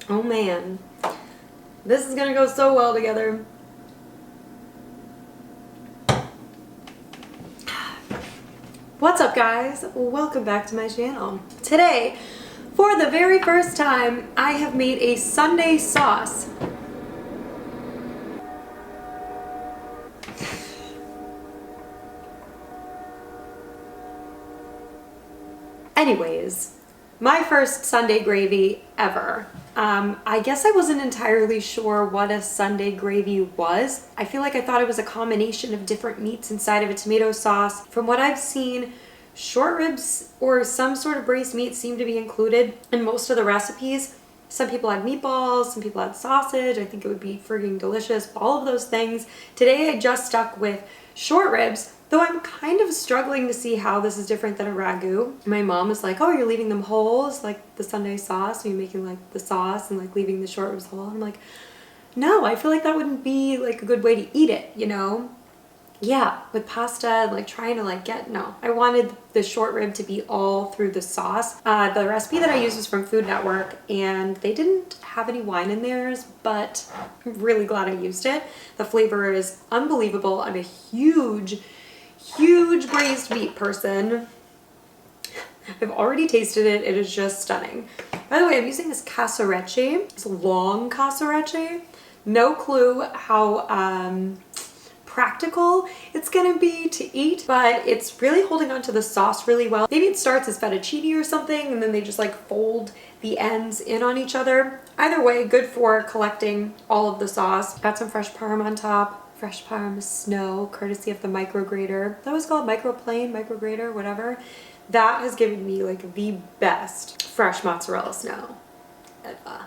Oh man, this is gonna go so well together. What's up guys? Welcome back to my channel. Today, for the very first time, I have made a Sunday sauce. Anyways, my first Sunday gravy ever. I guess I wasn't entirely sure what a Sunday gravy was. I feel like I thought it was a combination of different meats inside of a tomato sauce. From what I've seen, short ribs or some sort of braised meat seem to be included in most of the recipes. Some people add meatballs, some people add sausage. I think it would be frigging delicious, all of those things. Today I just stuck with short ribs, though I'm kind of struggling to see how this is different than a ragu. My mom was like, oh, you're leaving them whole? It's like the Sunday sauce, are you making like the sauce and like leaving the short ribs whole? I'm like, no, I feel like that wouldn't be like a good way to eat it, you know? Yeah, with pasta and like trying to like no, I wanted the short rib to be all through the sauce. The recipe that I used was from Food Network and they didn't have any wine in theirs, but I'm really glad I used it. The flavor is unbelievable. I'm a huge braised meat person. I've already tasted it. It is just stunning. By the way, I'm using this Casarecce. It's a long Casarecce. No clue how practical it's gonna be to eat, but it's really holding on to the sauce really well. Maybe it starts as fettuccine or something and then they just like fold the ends in on each other. Either way, good for collecting all of the sauce. Got some fresh parm on top, fresh parm snow, courtesy of the micro grater. That was called microplane, micro grater, whatever. That has given me like the best fresh mozzarella snow ever.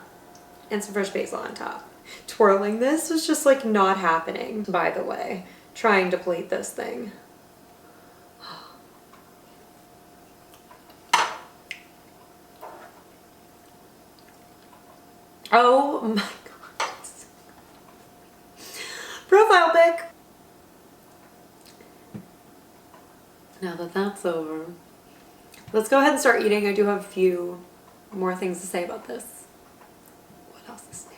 And some fresh basil on top. Twirling this was just like not happening, by the way. Trying to plate this thing. Oh my god. Profile pic. Now that that's over, let's go ahead and start eating. I do have a few more things to say about this. What else is new?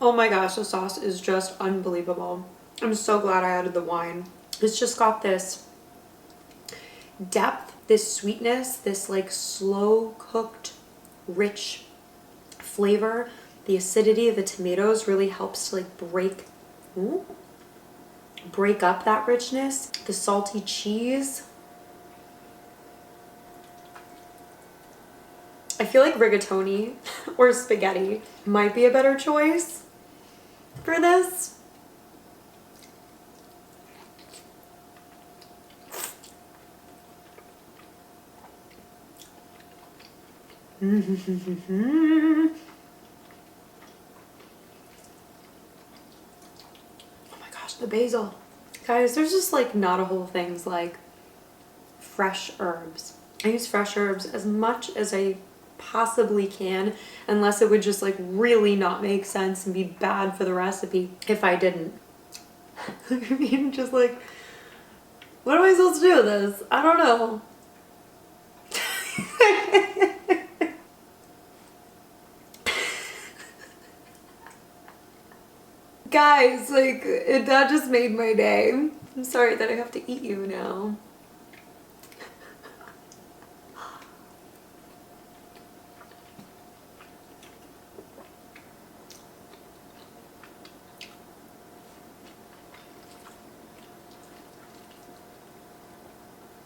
Oh my gosh, the sauce is just unbelievable. I'm so glad I added the wine. It's just got this depth, this sweetness, this like slow cooked, rich flavor. The acidity of the tomatoes really helps to like break up that richness. The salty cheese. I feel like rigatoni or spaghetti might be a better choice for this. Oh my gosh, the basil. Guys, there's just like not a whole things like fresh herbs. I use fresh herbs as much as I possibly can, unless it would just like really not make sense and be bad for the recipe if I didn't. I mean, just like, what am I supposed to do with this? I don't know. Guys, like, that just made my day. I'm sorry that I have to eat you now.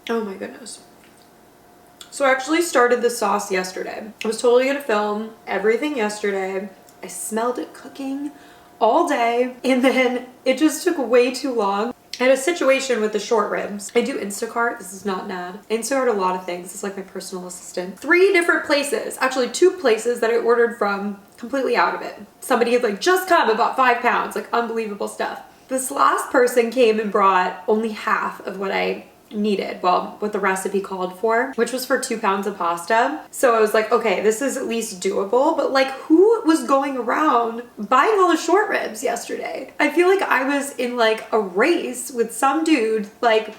Oh my goodness. So I actually started the sauce yesterday. I was totally gonna film everything yesterday. I smelled it cooking all day and then it just took way too long. I had a situation with the short ribs. I do Instacart. This is not an ad. I Instacart a lot of things. It's like my personal assistant. 3 different places, actually 2 places that I ordered from completely out of it. Somebody had like just come and bought 5 pounds, like unbelievable stuff. This last person came and brought only half of what I needed, well, what the recipe called for, which was for 2 pounds of pasta. So I was like, okay, this is at least doable, but like who was going around buying all the short ribs yesterday? I feel like I was in like a race with some dude, like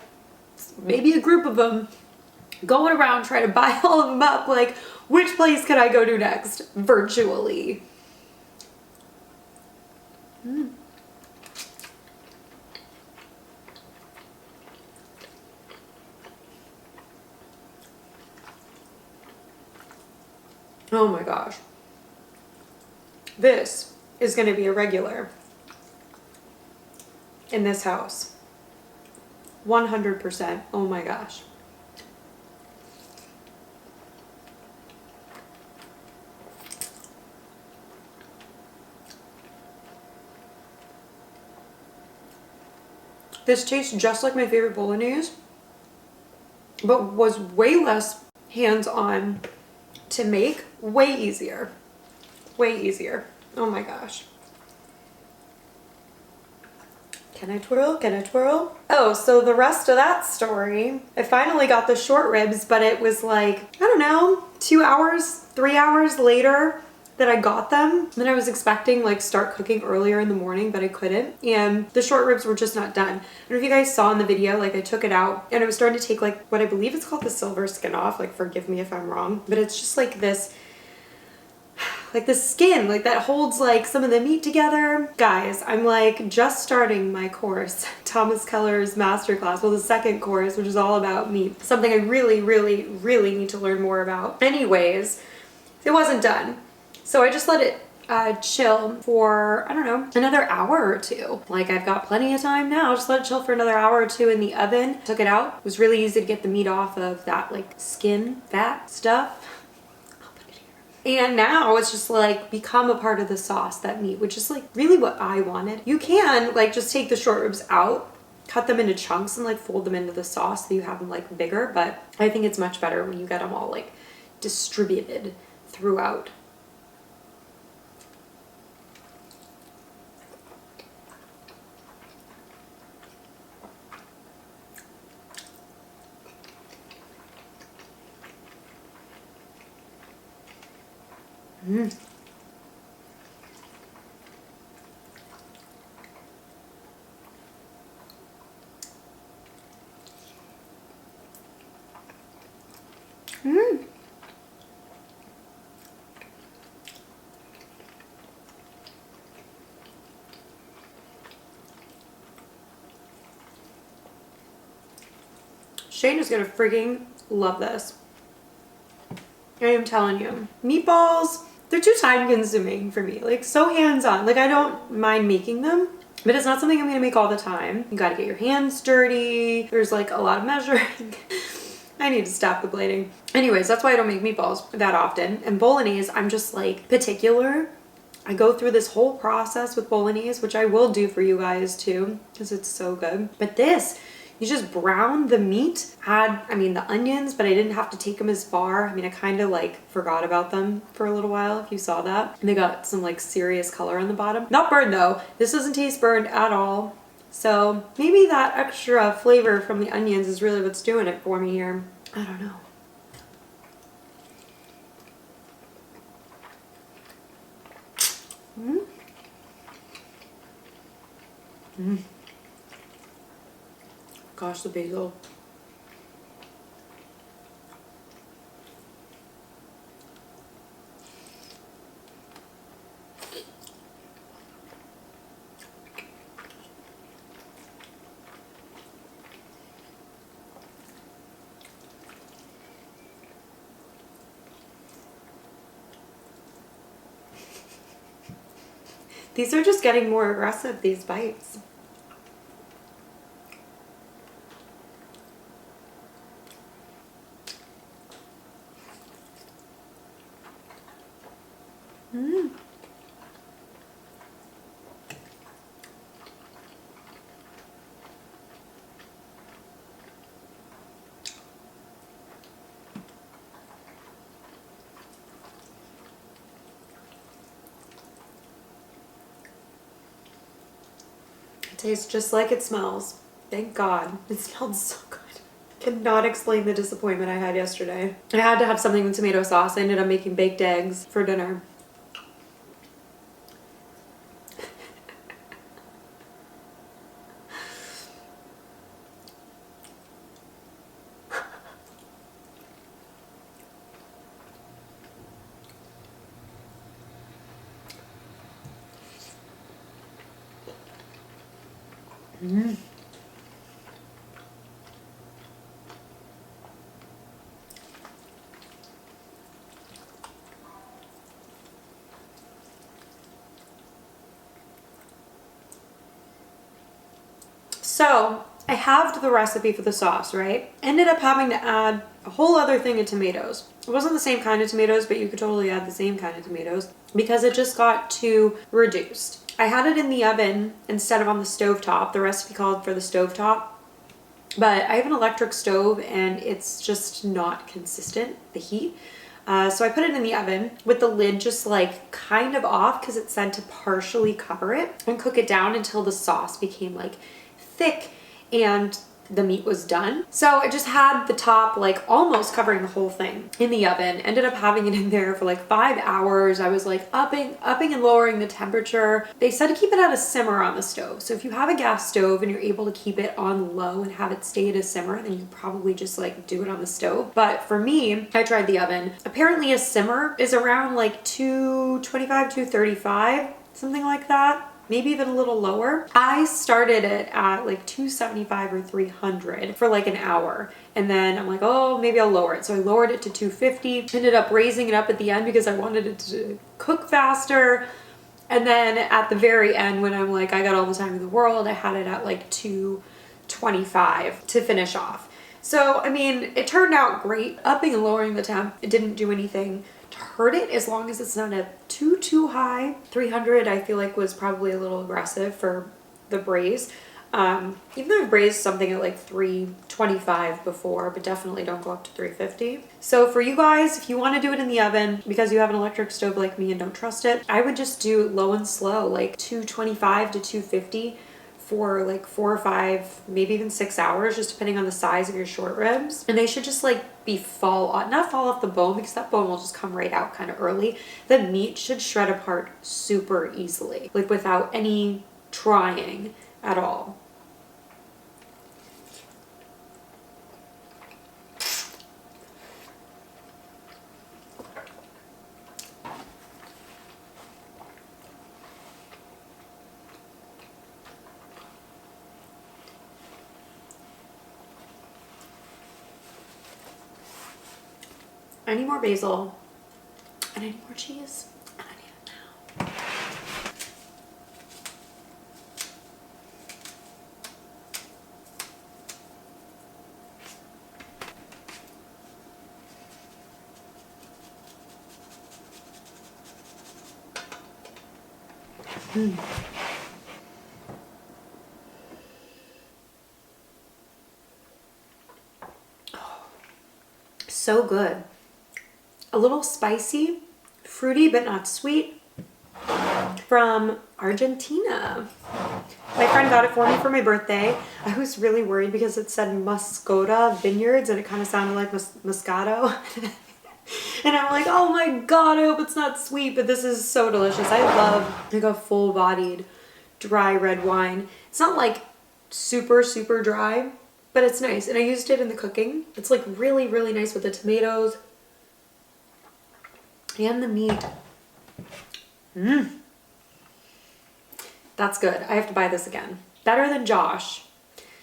maybe a group of them, going around trying to buy all of them up, like which place could I go to next virtually? Oh my gosh. This is going to be a regular in this house. 100%. Oh my gosh. This tastes just like my favorite bolognese, but was way less hands-on to make, way easier. Way easier. Oh my gosh. Can I twirl? Can I twirl? Oh, so the rest of that story, I finally got the short ribs, but it was like, I don't know, 2 hours, 3 hours later that I got them. Then I was expecting like start cooking earlier in the morning, but I couldn't. And the short ribs were just not done. I don't know if you guys saw in the video, like I took it out and it was starting to take like what I believe it's called the silver skin off. Like forgive me if I'm wrong, but it's just like this, like the skin, like that holds like some of the meat together. Guys, I'm like just starting my course, Thomas Keller's masterclass, well the second course, which is all about meat. Something I really, really, really need to learn more about. Anyways, it wasn't done. So I just let it chill for, I don't know, another hour or two. Like I've got plenty of time now. Just let it chill for another hour or two in the oven. Took it out. It was really easy to get the meat off of that like skin, fat stuff. I'll put it here. And now it's just like become a part of the sauce, that meat, which is like really what I wanted. You can like just take the short ribs out, cut them into chunks and like fold them into the sauce so you have them like bigger. But I think it's much better when you get them all like distributed throughout. Mm. Mm. Shane is gonna freaking love this. I am telling you. Meatballs, they're too time consuming for me. Like so hands-on. Like I don't mind making them, but it's not something I'm gonna make all the time. You gotta get your hands dirty. There's like a lot of measuring. I need to stop the blading. Anyways, that's why I don't make meatballs that often. And bolognese, I'm just like particular. I go through this whole process with bolognese, which I will do for you guys too, because it's so good. But this, you just brown the meat, add, I mean, the onions, but I didn't have to take them as far. I mean, I kind of like forgot about them for a little while, if you saw that. And they got some like serious color on the bottom. Not burned though. This doesn't taste burned at all. So maybe that extra flavor from the onions is really what's doing it for me here. I don't know. Mm. Mm. Gosh, the basil. These are just getting more aggressive, these bites. Mm. It tastes just like it smells. Thank God. It smells so good. Cannot explain the disappointment I had yesterday. I had to have something with tomato sauce. I ended up making baked eggs for dinner. Mm. So I halved the recipe for the sauce, right? Ended up having to add a whole other thing of tomatoes. It wasn't the same kind of tomatoes, but you could totally add the same kind of tomatoes because it just got too reduced. I had it in the oven instead of on the stovetop. The recipe called for the stovetop, but I have an electric stove and it's just not consistent, the heat. So I put it in the oven with the lid just like kind of off because it said to partially cover it and cook it down until the sauce became like thick and the meat was done. So I just had the top like almost covering the whole thing in the oven. Ended up having it in there for like 5 hours. I was like upping and lowering the temperature. They said to keep it at a simmer on the stove. So if you have a gas stove and you're able to keep it on low and have it stay at a simmer, then you probably just like do it on the stove. But for me, I tried the oven. Apparently a simmer is around like 225, 235, something like that. Maybe even a little lower. I started it at like 275 or 300 for like an hour. And then I'm like, oh, maybe I'll lower it. So I lowered it to 250, ended up raising it up at the end because I wanted it to cook faster. And then at the very end, when I'm like, I got all the time in the world, I had it at like 225 to finish off. So, I mean, it turned out great. Upping and lowering the temp, it didn't do anything to hurt it as long as it's not a too high. 300 I feel like was probably a little aggressive for the braise. Even though I've braised something at like 325 before, but definitely don't go up to 350. So for you guys, if you want to do it in the oven because you have an electric stove like me and don't trust it, I would just do low and slow, like 225 to 250 for like 4 or 5, maybe even 6 hours, just depending on the size of your short ribs. And they should just like be not fall off the bone because that bone will just come right out kind of early. The meat should shred apart super easily, like without any trying at all. I need more basil, and I need more cheese, and I need it now. Oh, so good. A little spicy, fruity but not sweet, from Argentina. My friend got it for me for my birthday. I was really worried because it said Muscota Vineyards and it kind of sounded like Moscato. And I'm like, oh my god, I hope it's not sweet, but this is so delicious. I love like a full-bodied dry red wine. It's not like super dry, but it's nice. And I used it in the cooking. It's like really nice with the tomatoes and the meat. That's good. I have to buy this again. Better than Josh.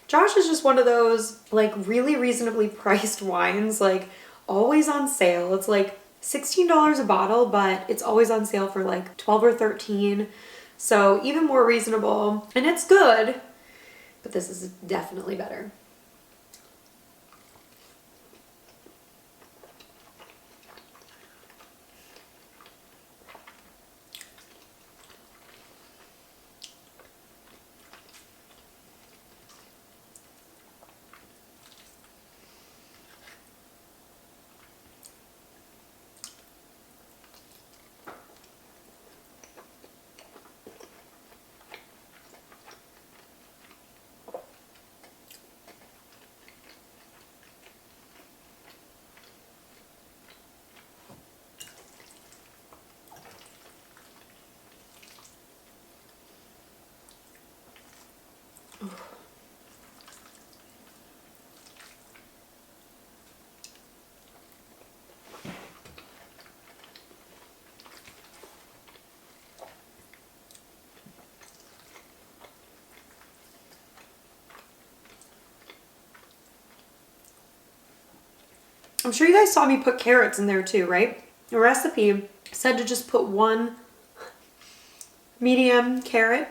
Josh is just one of those like really reasonably priced wines, like always on sale. It's like $16 a bottle, but it's always on sale for like 12 or 13. So even more reasonable, and it's good, but this is definitely better. I'm sure you guys saw me put carrots in there too, right? The recipe said to just put one medium carrot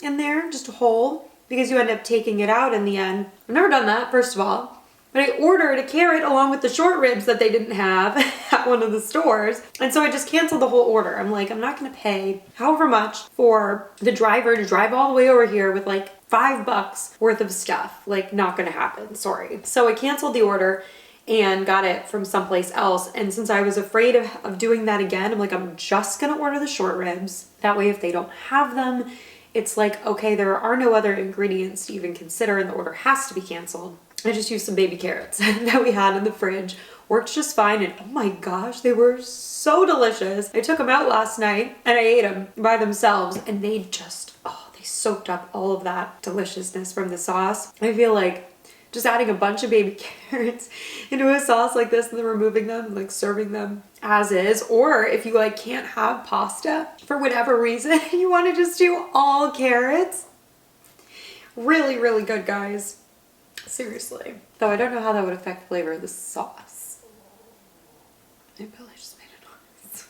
in there, just a whole, because you end up taking it out in the end. I've never done that, first of all. But I ordered a carrot along with the short ribs that they didn't have at one of the stores. And so I just canceled the whole order. I'm like, I'm not gonna pay however much for the driver to drive all the way over here with like $5 worth of stuff. Like, not gonna happen, sorry. So I canceled the order and got it from someplace else. And since I was afraid of doing that again, I'm like, I'm just gonna order the short ribs. That way, if they don't have them, it's like, okay, there are no other ingredients to even consider and the order has to be canceled. I just used some baby carrots that we had in the fridge. Worked just fine, and oh my gosh, they were so delicious. I took them out last night and I ate them by themselves, and they just, oh, they soaked up all of that deliciousness from the sauce. I feel like just adding a bunch of baby carrots into a sauce like this and then removing them and like serving them as is, or if you like can't have pasta for whatever reason, you want to just do all carrots. Really, really good, guys. Seriously. Though I don't know how that would affect the flavor of the sauce. I probably just made it honest.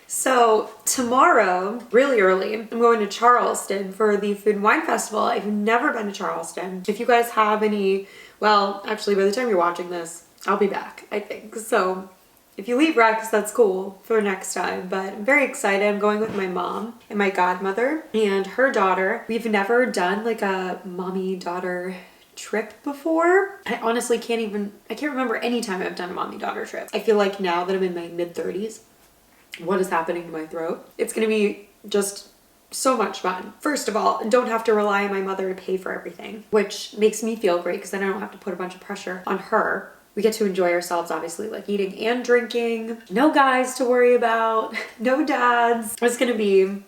So tomorrow, really early, I'm going to Charleston for the Food and Wine Festival. I've never been to Charleston. If you guys have any, well, actually by the time you're watching this, I'll be back, I think. So if you leave Rex, that's cool for next time. But I'm very excited. I'm going with my mom and my godmother and her daughter. We've never done like a mommy-daughter trip before. I honestly can't remember any time I've done a mommy-daughter trip. I feel like now that I'm in my mid-30s, what is happening to my throat? It's gonna be just so much fun. First of all, don't have to rely on my mother to pay for everything, which makes me feel great because then I don't have to put a bunch of pressure on her. We get to enjoy ourselves, obviously, like eating and drinking. No guys to worry about, no dads. It's gonna be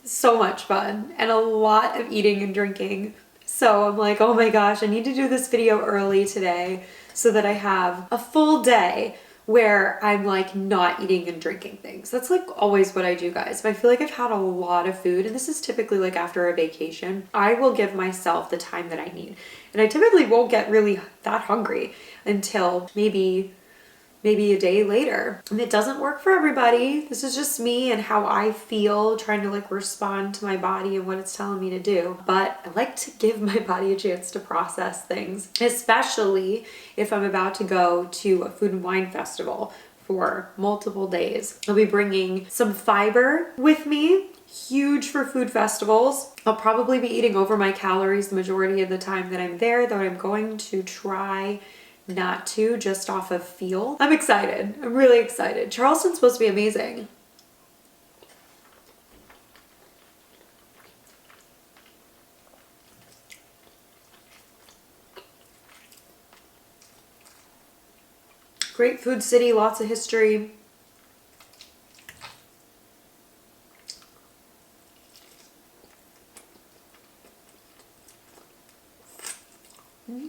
so much fun and a lot of eating and drinking. So I'm like, oh my gosh, I need to do this video early today so that I have a full day where I'm like not eating and drinking things. That's like always what I do, guys. If I feel like I've had a lot of food, and this is typically like after a vacation, I will give myself the time that I need. And I typically won't get really that hungry until maybe a day later. And it doesn't work for everybody. This is just me and how I feel, trying to like respond to my body and what it's telling me to do. But I like to give my body a chance to process things, especially if I'm about to go to a food and wine festival for multiple days. I'll be bringing some fiber with me. Huge for food festivals. I'll probably be eating over my calories the majority of the time that I'm there, though I'm going to try not to, just off of feel. I'm excited. I'm really excited. Charleston's supposed to be amazing. Great food city, lots of history. Mm-hmm.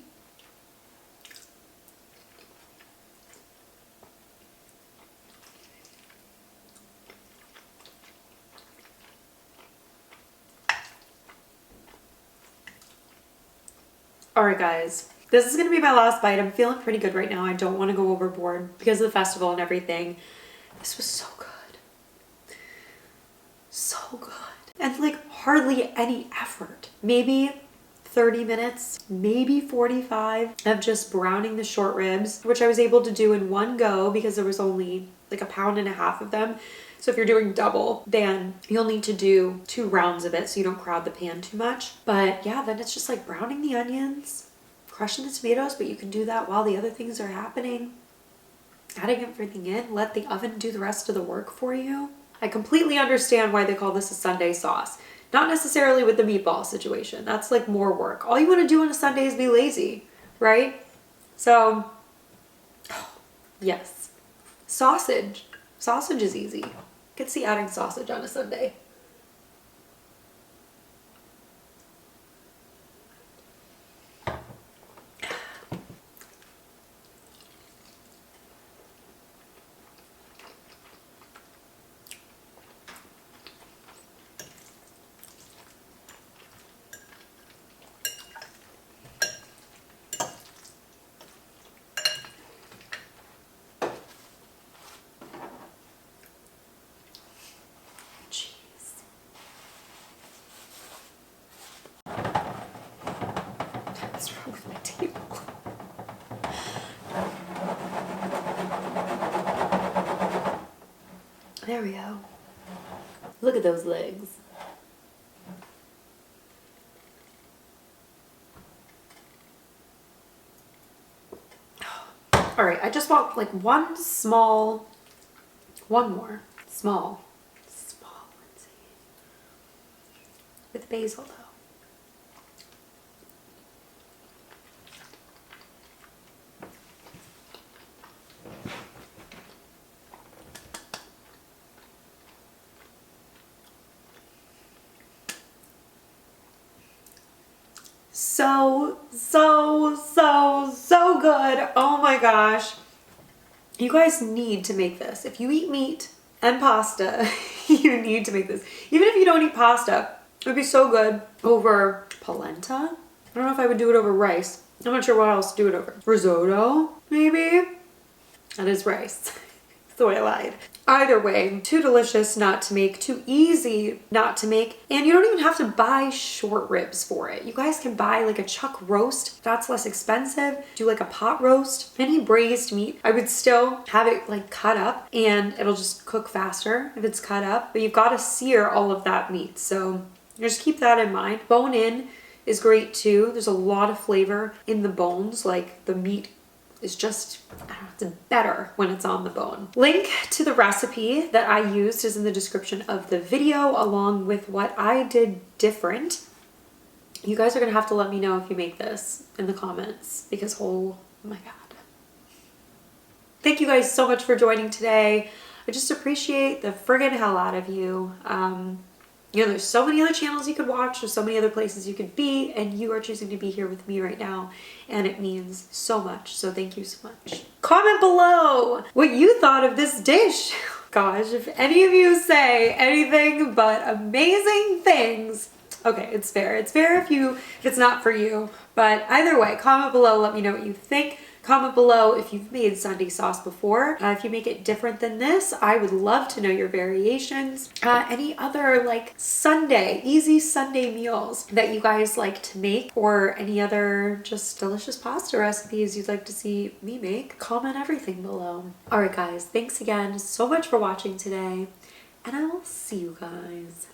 All right, guys, this is gonna be my last bite. I'm feeling pretty good right now. I don't want to go overboard because of the festival and everything. This was so good. So good. And like hardly any effort. Maybe 30 minutes, maybe 45 of just browning the short ribs, which I was able to do in one go because there was only like 1.5 pounds of them. So if you're doing double, then you'll need to do 2 rounds of it so you don't crowd the pan too much. But yeah, then it's just like browning the onions, crushing the tomatoes, but you can do that while the other things are happening. Adding everything in, let the oven do the rest of the work for you. I completely understand why they call this a Sunday sauce. Not necessarily with the meatball situation. That's like more work. All you want to do on a Sunday is be lazy, right? So, yes. Sausage. Sausage is easy. I could see adding sausage on a Sunday. There we go. Look at those legs. All right, I just want like one more small Lindsay. With basil though. So good. Oh my gosh. You guys need to make this. If you eat meat and pasta, you need to make this. Even if you don't eat pasta, it would be so good over polenta. I don't know if I would do it over rice. I'm not sure what else to do it over. Risotto, maybe? That is rice. So I lied. Either way, too delicious not to make, too easy not to make, and you don't even have to buy short ribs for it. You guys can buy like a chuck roast. That's less expensive. Do like a pot roast. Any braised meat, I would still have it like cut up and it'll just cook faster if it's cut up, but you've got to sear all of that meat. So just keep that in mind. Bone in is great too. There's a lot of flavor in the bones, like the meat is just, I don't know, it's better when it's on the bone. Link to the recipe that I used is in the description of the video, along with what I did different. You guys are gonna have to let me know if you make this in the comments, because oh my God. Thank you guys so much for joining today. I just appreciate the friggin' hell out of you. You know, there's so many other channels you could watch, there's so many other places you could be, and you are choosing to be here with me right now, and it means so much, so thank you so much. Comment below what you thought of this dish. Gosh, if any of you say anything but amazing things, okay, it's fair. It's fair if it's not for you, but either way, comment below, let me know what you think. Comment below if you've made Sunday sauce before. If you make it different than this, I would love to know your variations. Any other like easy Sunday meals that you guys like to make, or any other just delicious pasta recipes you'd like to see me make, comment everything below. All right guys, thanks again so much for watching today, and I will see you guys